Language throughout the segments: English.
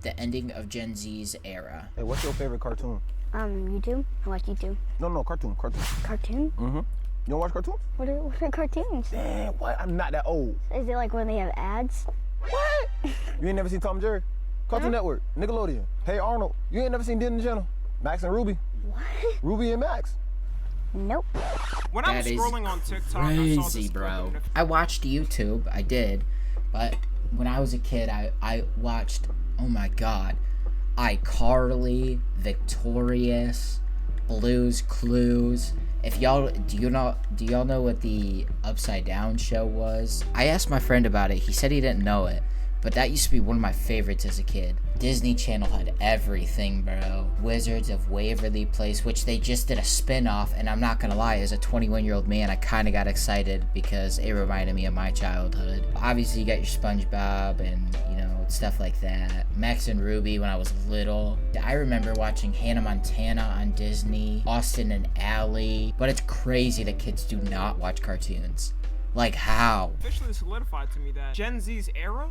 The ending of Gen Z's era. Hey, what's your favorite cartoon? YouTube. I watch YouTube. No, cartoon. Cartoon? Mm-hmm. You don't watch cartoons? What are cartoons? Damn, what? I'm not that old. Is it like when they have ads? What? You ain't never seen Tom and Jerry? Cartoon Network, Nickelodeon. Hey Arnold, you ain't never seen Disney Channel? Max and Ruby. What? Ruby and Max. Nope. When I was scrolling on TikTok, I saw this bro. I watched YouTube, I did, but when I was a kid, I watched, oh my god, iCarly, Victorious, Blue's Clues. If y'all, do y'all know what the Upside Down show was? I asked my friend about it. He said he didn't know it, but that used to be one of my favorites as a kid. Disney Channel had everything, bro. Wizards of Waverly Place, which they just did a spin-off, and I'm not gonna lie, as a 21-year-old man, I kind of got excited because it reminded me of my childhood. Obviously, you got your SpongeBob and, you know, stuff like that. Max and Ruby when I was little. I remember watching Hannah Montana on Disney, Austin and Ally, but it's crazy that kids do not watch cartoons. Like, how? Officially solidified to me that Gen Z's era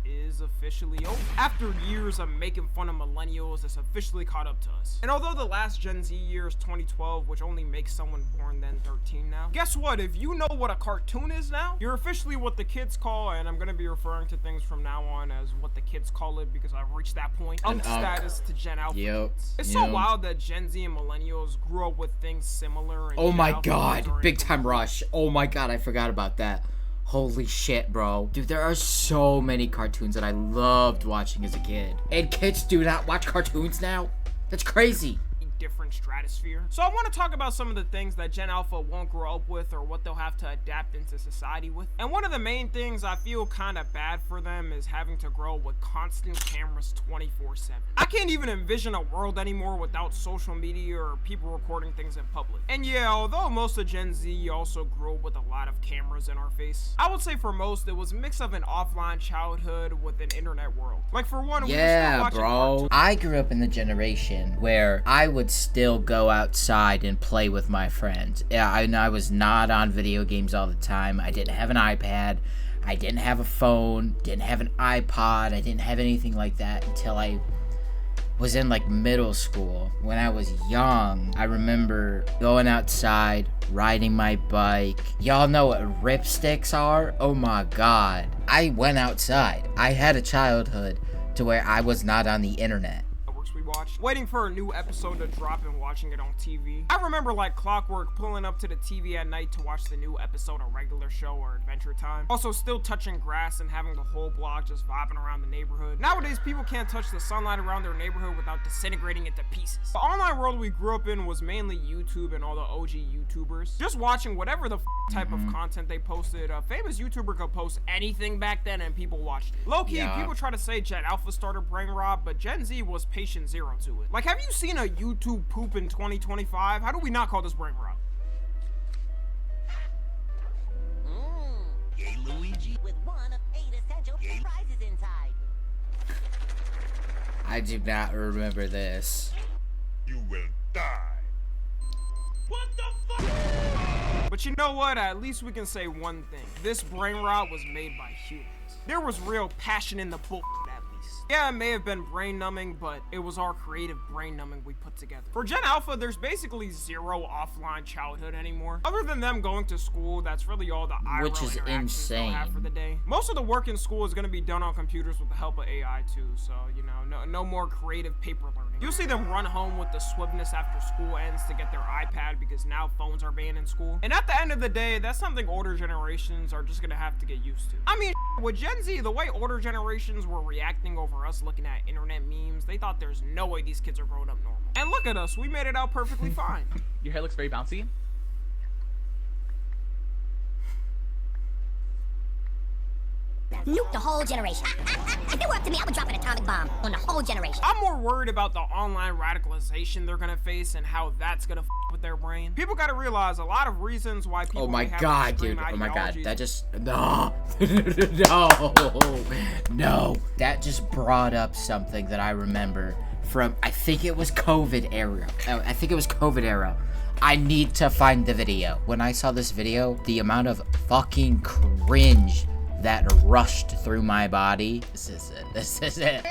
is officially over. After years of making fun of millennials, it's officially caught up to us. And although the last Gen Z year is 2012, which only makes someone born then 13 now, guess what? If you know what a cartoon is now, you're officially what the kids call, and I'm gonna be referring to things from now on as what the kids call it because I've reached that point, status to Gen Alpha. Yep. It's so wild that Gen Z and millennials grew up with things similar. And oh my god, Big Time Rush. Oh my god, I forgot about that. Holy shit, bro. Dude, there are so many cartoons that I loved watching as a kid. And kids do not watch cartoons now? That's crazy. Different stratosphere. So I want to talk about some of the things that Gen Alpha won't grow up with or what they'll have to adapt into society with. And one of the main things I feel kind of bad for them is having to grow with constant cameras 24/7. I can't even envision a world anymore without social media or people recording things in public. And yeah, although most of Gen Z also grew up with a lot of cameras in our face, I would say for most it was a mix of an offline childhood with an internet world. Like for one, we were still watching cartoons. I grew up in the generation where I would still go outside and play with my friends. Yeah, I was not on video games all the time. I didn't have an iPad. I didn't have a phone. Didn't have an iPod. I didn't have anything like that until I was in like middle school. When I was young, I remember going outside, riding my bike. Y'all know what ripsticks are? Oh my god. I went outside. I had a childhood to where I was not on the internet. Waiting for a new episode to drop and watching it on TV. I remember like clockwork pulling up to the TV at night to watch the new episode of regular show or Adventure Time. Also still touching grass and having the whole block just vibing around the neighborhood. Nowadays people can't touch the sunlight around their neighborhood without disintegrating into pieces. The online world we grew up in was mainly YouTube and all the OG YouTubers. Just watching whatever the type of content they posted. A famous YouTuber could post anything back then and people watched it. Low-key, people try to say Gen Alpha started brain rot, but Gen Z was patient zero to it. Like, have you seen a YouTube poop in 2025? How do we not call this brain rot? Yay Luigi with one of 8 essential prizes inside. I do not remember this. You will die. What the fuck? But you know what? At least we can say one thing. This brain rot was made by humans. There was real passion in the bull. Yeah, it may have been brain numbing, but it was our creative brain numbing we put together. For Gen Alpha, there's basically zero offline childhood anymore. Other than them going to school, that's really all the IRL which is insane. They'll have for the day. Most of the work in school is going to be done on computers with the help of AI too, so, you know, no more creative paper learning. You'll see them run home with the swiftness after school ends to get their iPad because now phones are banned in school. And at the end of the day, that's something older generations are just going to have to get used to. I mean, with Gen Z, the way older generations were reacting over us looking at internet memes, they thought there's no way these kids are growing up normal. And look at us, we made it out perfectly fine. Your hair looks very bouncy. Nuke the whole generation. If it were up to me, I would drop an atomic bomb on the whole generation. I'm more worried about the online radicalization they're gonna face and how that's gonna with their brain. People gotta realize a lot of reasons why people oh my have god, dude. Oh my god. That just no. No. That just brought up something that I remember from I think it was COVID era. I need to find the video. When I saw this video, the amount of fucking cringe that rushed through my body. This is it.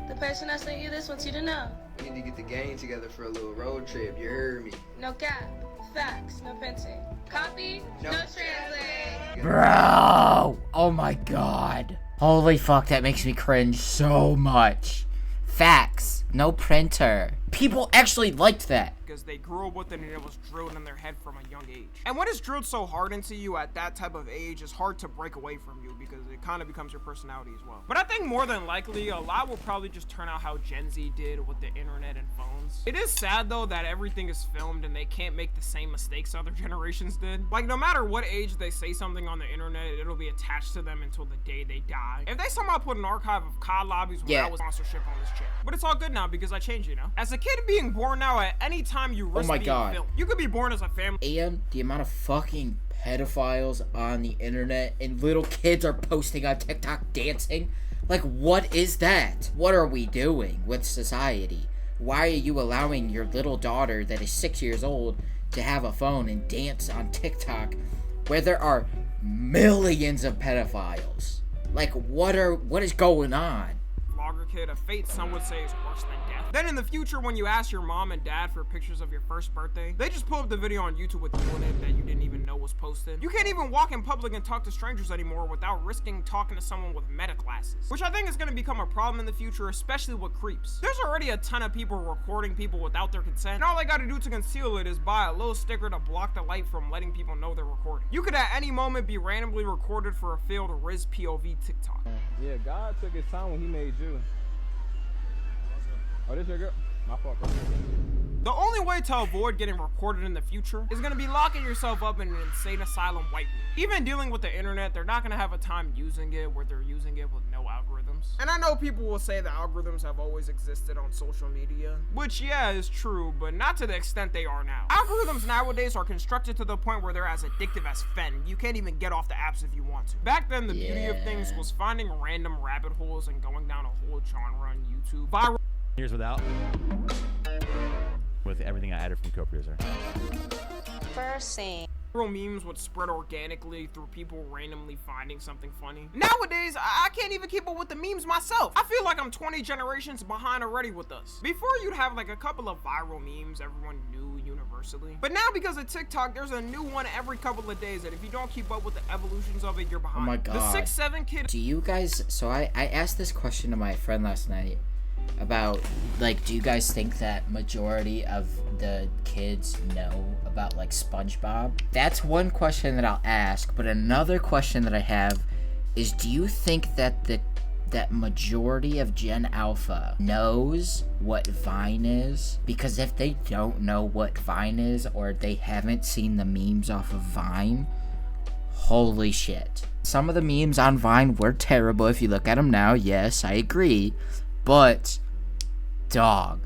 The person that sent you this wants you to know. We need to get the gang together for a little road trip, you heard me. No cap, facts, no printing. Copy, no translate. Bro! Oh my god. Holy fuck, that makes me cringe so much. Facts, no printer. People actually liked that. Because they grew up with it and it was drilled in their head from a young age. And when it's drilled so hard into you at that type of age, it's hard to break away from you because it kind of becomes your personality as well. But I think more than likely, a lot will probably just turn out how Gen Z did with the internet and phones. It is sad though that everything is filmed and they can't make the same mistakes other generations did. Like no matter what age they say something on the internet, it'll be attached to them until the day they die. If they somehow put an archive of COD lobbies when I was sponsorship on this channel. But it's all good now because I changed, you know? As a kid being born now, at any time you risk being filmed. You could be born as a family. And the amount of fucking pedophiles on the internet and little kids are posting on TikTok dancing. Like, what is that? What are we doing with society? Why are you allowing your little daughter that is 6 years old to have a phone and dance on TikTok where there are millions of pedophiles? Like, what is going on? Vlogger kid, a fate some would say is worse than death. Then in the future, when you ask your mom and dad for pictures of your first birthday, they just pull up the video on YouTube with you in it that you didn't even know was posted. You can't even walk in public and talk to strangers anymore without risking talking to someone with meta glasses, which I think is going to become a problem in the future, especially with creeps. There's already a ton of people recording people without their consent, and all they gotta do to conceal it is buy a little sticker to block the light from letting people know they're recording. You could at any moment be randomly recorded for a failed Riz POV TikTok. Yeah, God took his time when he made you. Oh, this your girl? My fault, bro. The only way to avoid getting recorded in the future is going to be locking yourself up in an insane asylum white room. Even dealing with the internet, they're not going to have a time using it where they're using it with no algorithms. And I know people will say that algorithms have always existed on social media, which yeah, is true, but not to the extent they are now. Algorithms nowadays are constructed to the point where they're as addictive as fen. You can't even get off the apps if you want to. Back then, the beauty of things was finding random rabbit holes and going down a whole genre on YouTube. Viral Here's without. With everything I added from co-producer. First scene. memes would spread organically through people randomly finding something funny. Nowadays, I can't even keep up with the memes myself. I feel like I'm 20 generations behind already with us. Before, you'd have like a couple of viral memes everyone knew universally. But now, because of TikTok, there's a new one every couple of days, and if you don't keep up with the evolutions of it, you're behind. Oh my god. The 6'7" kid. Do you guys, so I asked this question to my friend last night about, like, do you guys think that majority of the kids know about, like, SpongeBob? That's one question that I'll ask, but another question that I have is, do you think that that majority of Gen Alpha knows what Vine is? Because if they don't know what Vine is, or they haven't seen the memes off of Vine, holy shit. Some of the memes on Vine were terrible if you look at them now, yes, I agree. But, dog,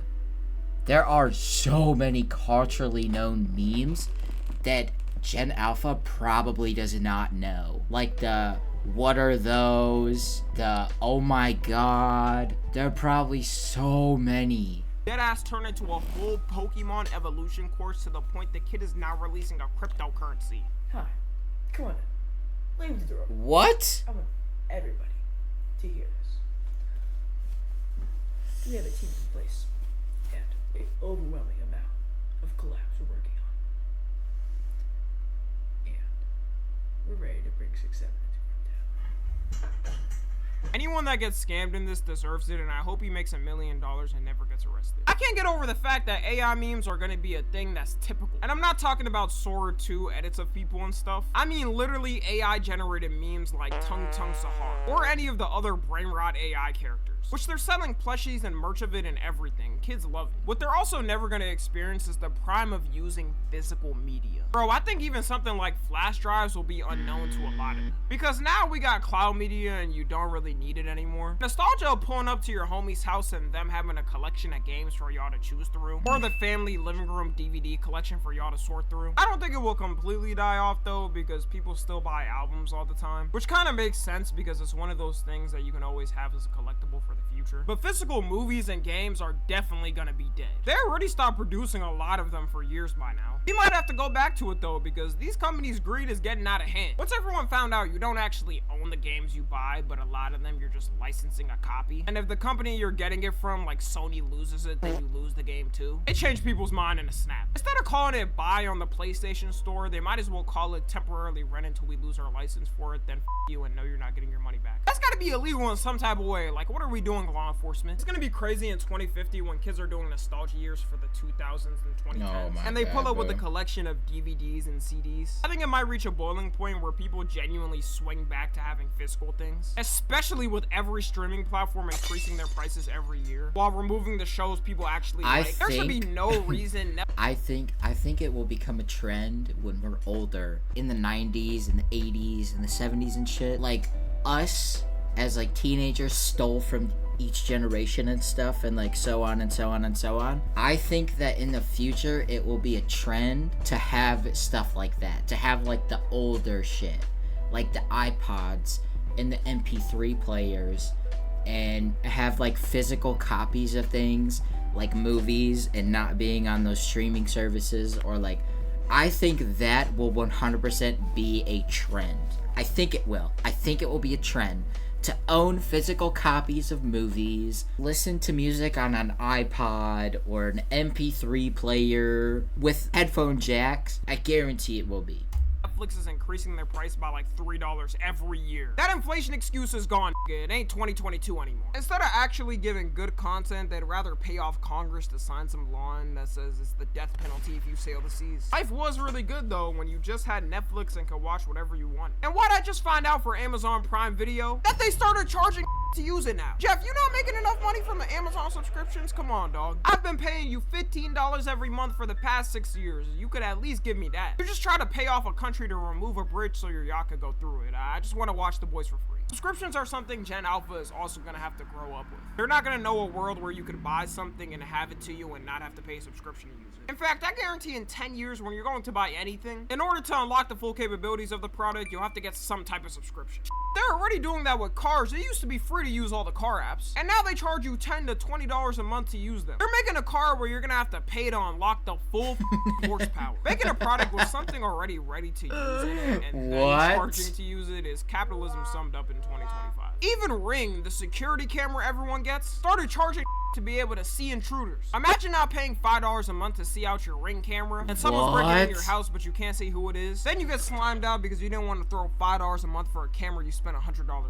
there are so many culturally known memes that Gen Alpha probably does not know. Like the, what are those? The, oh my god. There are probably so many. Deadass turned into a whole Pokemon evolution course to the point the kid is now releasing a cryptocurrency. Hi, come on in. Leave the door. What? I want everybody to hear this. We have a team in place and an overwhelming amount of collabs we're working on. And we're ready to bring 6-7 into down. Anyone that gets scammed in this deserves it, and I hope he makes $1 million and never gets arrested. I can't get over the fact that AI memes are gonna be a thing that's typical. And I'm not talking about Sora 2 edits of people and stuff. I mean literally AI generated memes like Tung Tung Sahar, or any of the other brain rot AI characters, which they're selling plushies and merch of it and everything. Kids love it. What they're also never gonna experience is the prime of using physical media. Bro, I think even something like flash drives will be unknown to a lot of them. Because now we got cloud media and you don't really need it anymore. Nostalgia of pulling up to your homie's house and them having a collection of games for y'all to choose through, or the family living room DVD collection for y'all to sort through. I don't think it will completely die off though, because people still buy albums all the time, which kind of makes sense because it's one of those things that you can always have as a collectible for for the future. But physical movies and games are definitely gonna be dead. They already stopped producing a lot of them for years by now. You might have to go back to it though, because these companies' greed is getting out of hand. Once everyone found out you don't actually own the games you buy, but a lot of them you're just licensing a copy, and if the company you're getting it from, like Sony, loses it, then you lose the game too. It changed people's mind in a snap. Instead of calling it buy on the PlayStation Store, they might as well call it temporarily rent until we lose our license for it, then you and know you're not getting your money back. That's gotta be illegal in some type of way. Like, what are we doing, law enforcement? It's gonna be crazy in 2050 when kids are doing nostalgia years for the 2000s and 2010s, and they pull up with a collection of DVDs and CDs. I think it might reach a boiling point where people genuinely swing back to having physical things, especially with every streaming platform increasing their prices every year while removing the shows people actually like. There should be no reason. I think it will become a trend when we're older, in the 90s and the 80s and the 70s and shit. Like, us as like teenagers stole from each generation and stuff, and like so on and so on and so on. I think that in the future it will be a trend to have stuff like that, to have like the older shit, like the iPods and the MP3 players, and have like physical copies of things like movies and not being on those streaming services. Or like, I think that will 100% be a trend. I think it will. I think it will be a trend to own physical copies of movies, listen to music on an iPod or an MP3 player with headphone jacks. I guarantee it will be. Netflix is increasing their price by like $3 every year. That inflation excuse is gone. It ain't 2022 anymore. Instead of actually giving good content, they'd rather pay off Congress to sign some law that says it's the death penalty if you sail the seas. Life was really good though when you just had Netflix and could watch whatever you want. And why'd I just find out for Amazon Prime Video that they started charging to use it now? Jeff, you not making enough money from the Amazon subscriptions? Come on, dog. I've been paying you $15 every month for the past 6 years. You could at least give me that. You're just trying to pay off a country to remove a bridge so your yacht could go through it. I just want to watch The Boys for free. Subscriptions are something Gen Alpha is also going to have to grow up with. They're not going to know a world where you could buy something and have it to you and not have to pay a subscription to use it. In fact, I guarantee in 10 years when you're going to buy anything, in order to unlock the full capabilities of the product, you'll have to get some type of subscription. They're already doing that with cars. It used to be free to use all the car apps, and now they charge you $10 to $20 a month to use them. They're making a car where you're going to have to pay to unlock the full horsepower. Making a product with something already ready to use it and then charging to use it is capitalism summed up in 2025. Even Ring, the security camera everyone gets, started charging to be able to see intruders. Imagine now paying $5 a month to see out your Ring camera, and someone's breaking in your house but you can't see who it is. Then you get slimed out because you didn't want to throw $5 a month for a camera you spent $100 on already.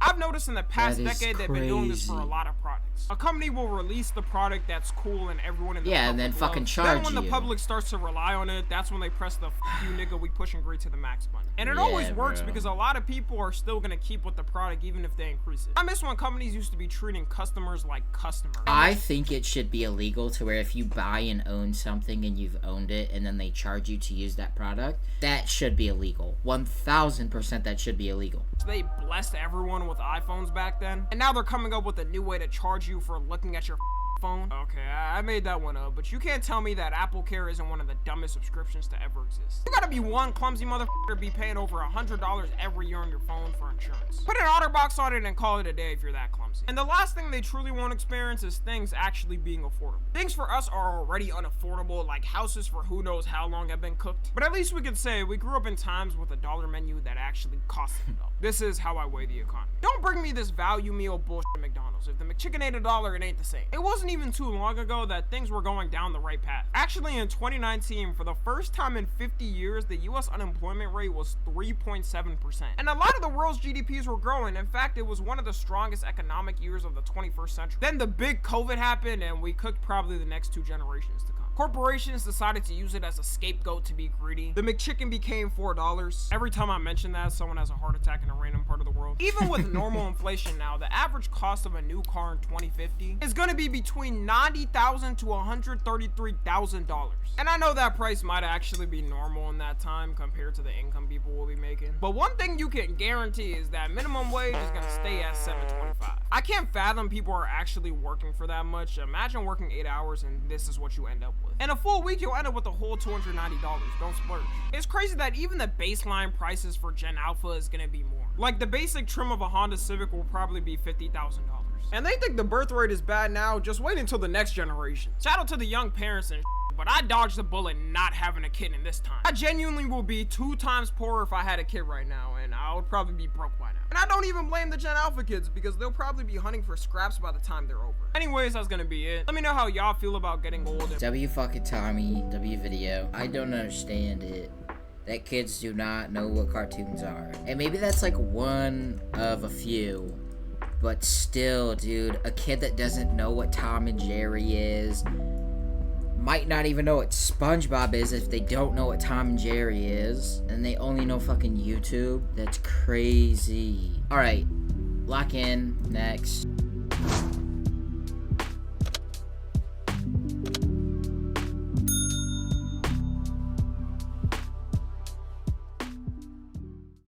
I've noticed in the past decade they've been doing this for a lot of products. A company will release the product that's cool and everyone in the public and then fucking loves. charge Then when you. the public starts to rely on it, that's when they press the "F you nigga, we push and greet to the max" button. And it always works because a lot of people are still gonna keep with the product even if they increase it. I miss when companies used to be treating customers like customers. I think it should be illegal to where if you buy and own something and you've owned it and then they charge you to use that product, that should be illegal. 1000% that should be illegal. They blessed everyone with iPhones back then, and now they're coming up with a new way to charge you for looking at your phone. Okay, I made that one up, but you can't tell me that Apple Care isn't one of the dumbest subscriptions to ever exist. You gotta be one clumsy motherfucker to be paying over $100 every year on your phone for insurance. Put an OtterBox on it and call it a day if you're that clumsy. And the last thing they truly won't experience is things actually being affordable. Things for us are already unaffordable, like houses for who knows how long have been cooked. But at least we can say we grew up in times with a dollar menu that actually cost $1. This is how I weigh the economy. Don't bring me this value meal bullshit at McDonald's. If the McChicken ain't $1, it ain't the same. It wasn't even too long ago that things were going down the right path. Actually, in 2019, for the first time in 50 years, the US unemployment rate was 3.7%. And a lot of the world's GDPs were growing. In fact, it was one of the strongest economic years of the 21st century. Then the big COVID happened and we cooked probably the next 2 generations to come. Corporations decided to use it as a scapegoat to be greedy. The McChicken became $4. Every time I mention that, someone has a heart attack in a random part of the world. Even with normal inflation now, the average cost of a new car in 2050 is going to be between $90,000 to $133,000. And I know that price might actually be normal in that time compared to the income people will be making. But one thing you can guarantee is that minimum wage is going to stay at $7.25. I can't fathom people are actually working for that much. Imagine working 8 hours and this is what you end up with. In a full week, you'll end up with a whole $290. Don't splurge. It's crazy that even the baseline prices for Gen Alpha is gonna be more. Like the basic trim of a Honda Civic will probably be $50,000. And they think the birth rate is bad now, just wait until the next generation. Shout out to the young parents and but I dodged the bullet not having a kid in this time. I genuinely will be 2 times poorer if I had a kid right now, and I would probably be broke by now. And I don't even blame the Gen Alpha kids, because they'll probably be hunting for scraps by the time they're over. Anyways, that's gonna be it. Let me know how y'all feel about getting old. W fucking Tommy, W video. I don't understand it. That kids do not know what cartoons are. And maybe that's like one of a few. But still, dude, a kid that doesn't know what Tom and Jerry is might not even know what SpongeBob is if they don't know what Tom and Jerry is. And they only know fucking YouTube. That's crazy. Alright, lock in. Next.